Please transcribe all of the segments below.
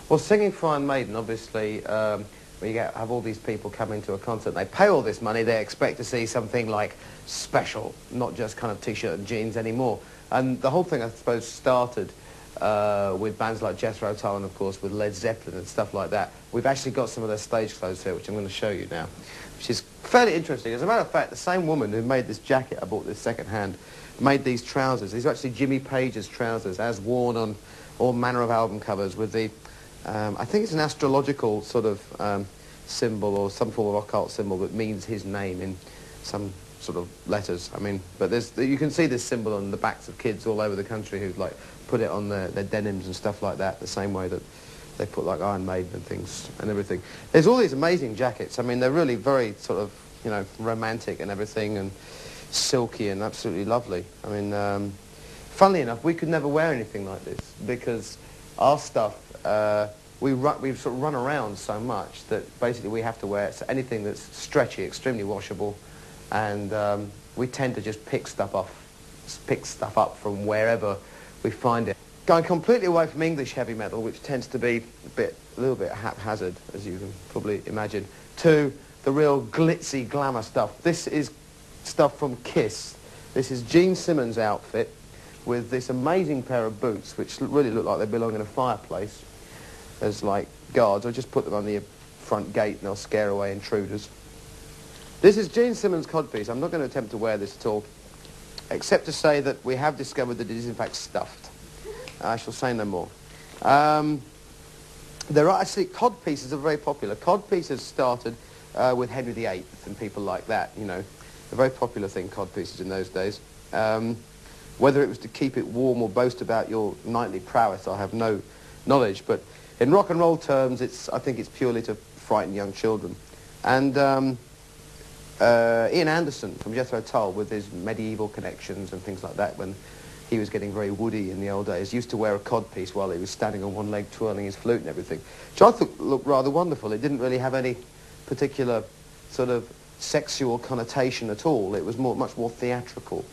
Well, singing for Iron Maiden, obviously, when you have all these people coming to a concert, they pay all this money, they expect to see something like special, not just kind of T-shirt and jeans anymore. And the whole thing, I suppose, started with bands like Jethro Tull and, of course, with Led Zeppelin and stuff like that. We've actually got some of their stage clothes here, which I'm going to show you now, which is fairly interesting. As a matter of fact, the same woman who made this jacket, I bought this second-hand, made these trousers. These are actually Jimmy Page's trousers, as worn on all manner of album covers with the, I think it's an astrological sort of symbol or some form of occult symbol that means his name in some sort of letters. I mean, but you can see this symbol on the backs of kids all over the country who like put it on their denims and stuff like that, the same way that they put like Iron Maiden and things and everything. There's all these amazing jackets. I mean, they're really very sort of, you know, romantic and everything, and silky and absolutely lovely. I mean, funnily enough, we could never wear anything like this because our stuff, we sort of run around so much that basically we have to wear anything that's stretchy, extremely washable, and we tend to just pick stuff up from wherever we find it. Going completely away from English heavy metal, which tends to be a little bit haphazard, as you can probably imagine, to the real glitzy glamour stuff. This is stuff from Kiss. This is Gene Simmons' outfit with this amazing pair of boots, which really look like they belong in a fireplace as like guards. I'll just put them on the front gate and they'll scare away intruders. This is Gene Simmons' codpiece. I'm not going to attempt to wear this at all, except to say that we have discovered that it is in fact stuffed. I shall say no more. There are actually, codpieces are very popular. Codpieces started with Henry VIII and people like that, you know. A very popular thing, codpieces in those days. Whether it was to keep it warm or boast about your knightly prowess, I have no knowledge. But in rock and roll terms, I think it's purely to frighten young children. And Ian Anderson from Jethro Tull, with his medieval connections and things like that, when he was getting very woody in the old days, used to wear a codpiece while he was standing on one leg twirling his flute and everything, which I thought looked rather wonderful. It didn't really have any particular sort of sexual connotation at all. It was much more theatrical.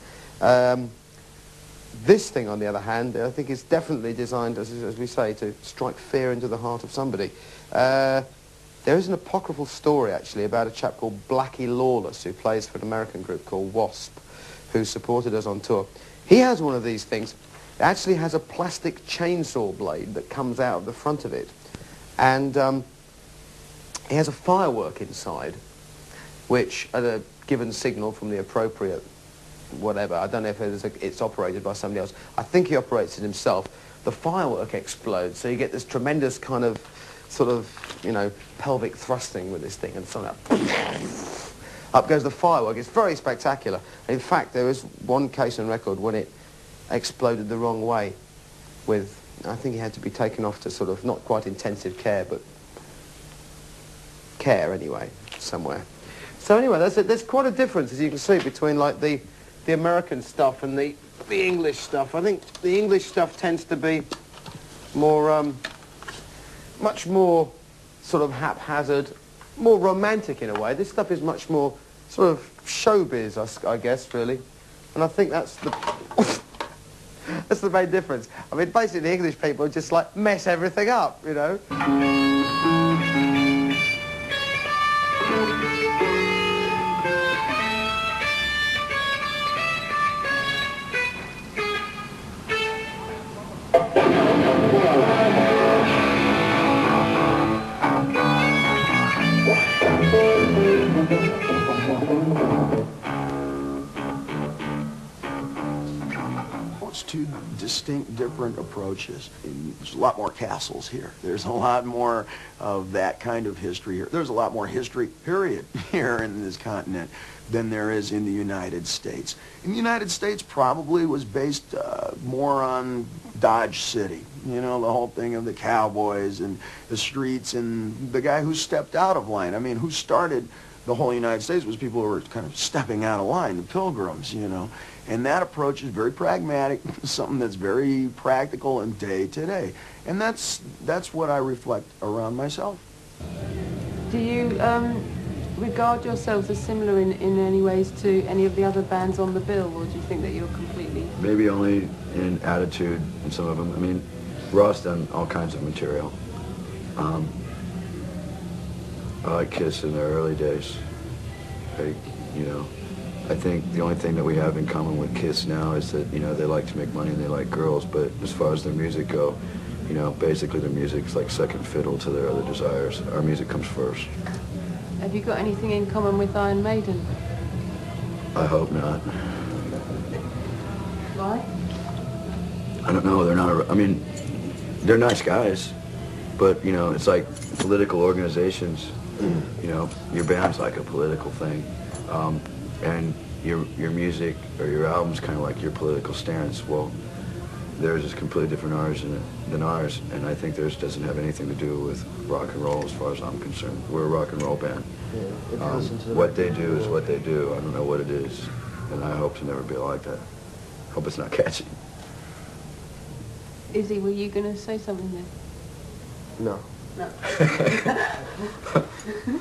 This thing, on the other hand, I think is definitely designed, as we say, to strike fear into the heart of somebody. There is an apocryphal story, actually, about a chap called Blackie Lawless, who plays for an American group called Wasp, who supported us on tour. He has one of these things. It actually has a plastic chainsaw blade that comes out of the front of it. And he has a firework inside, which, at a given signal from the appropriate whatever, I don't know if it's operated by somebody else. I think he operates it himself. The firework explodes, so you get this tremendous kind of, sort of, you know, pelvic thrusting with this thing, and sort of up goes the firework. It's very spectacular. In fact, there was one case on record when it exploded the wrong way with, I think he had to be taken off to sort of, not quite intensive care, but care anyway, somewhere. So anyway, there's quite a difference, as you can see, between like the American stuff and the English stuff. I think the English stuff tends to be more, much more sort of haphazard, more romantic in a way. This stuff is much more sort of showbiz, I guess, really. And I think that's the that's the main difference. I mean, basically, the English people just like mess everything up, you know. Two distinct different approaches. There's a lot more castles here. There's a lot more of that kind of history here. There's a lot more history, period, here in this continent than there is in the United States. In the United States probably was based more on Dodge City. You know, the whole thing of the cowboys and the streets and the guy who stepped out of line. I mean, who started the whole United States was people who were kind of stepping out of line, the Pilgrims, you know. And that approach is very pragmatic, something that's very practical and day to day. And that's what I reflect around myself. Do you regard yourselves as similar in any ways to any of the other bands on the bill, or do you think that you're completely... Maybe only in attitude in some of them. I mean, Ross done all kinds of material. I like Kiss in their early days. Like, you know, I think the only thing that we have in common with Kiss now is that, you know, they like to make money and they like girls, but as far as their music go, you know, basically their music's like second fiddle to their other desires. Our music comes first. Have you got anything in common with Iron Maiden? I hope not. Why? I don't know, they're not, I mean, they're nice guys, but, you know, it's like political organizations, you know, your band's like a political thing, and your music or your album's kind of like your political stance. Well, theirs is completely different than ours, and I think theirs doesn't have anything to do with rock and roll as far as I'm concerned. We're a rock and roll band. Yeah, what they do is what they do. I don't know what it is, and I hope to never be like that. Hope it's not catchy. Izzy, were you going to say something then? No. No.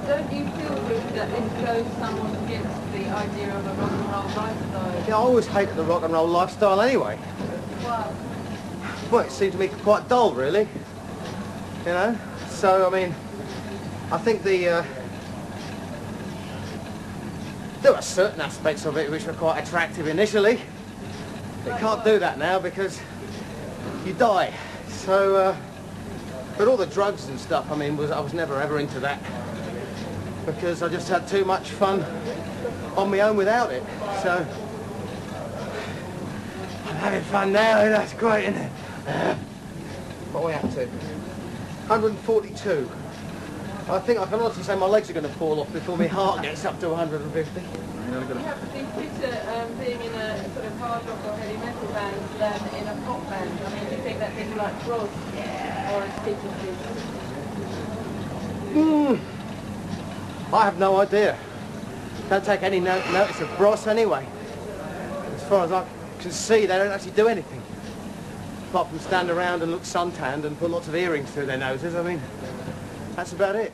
Don't you feel, Rick, that this goes somewhat against the idea of a rock and roll lifestyle? Yeah, I always hated the rock and roll lifestyle anyway. Why? Well, it seemed to me quite dull, really. You know? So, I mean, I think there were certain aspects of it which were quite attractive initially. You can't do that now because you die. So, but all the drugs and stuff, I mean, I was never ever into that because I just had too much fun on my own without it. So, I'm having fun now, that's great, isn't it? What are we up to? 142. I think I can honestly say my legs are going to fall off before my heart gets up to 150. You have to be fitter being in a sort of hard rock or heavy metal band than in a pop band. I mean, do you think that people like Bros or as fit as this? I have no idea. Don't take any notice of Bros anyway. As far as I can see, they don't actually do anything. Apart from stand around and look suntanned and put lots of earrings through their noses. I mean, that's about it.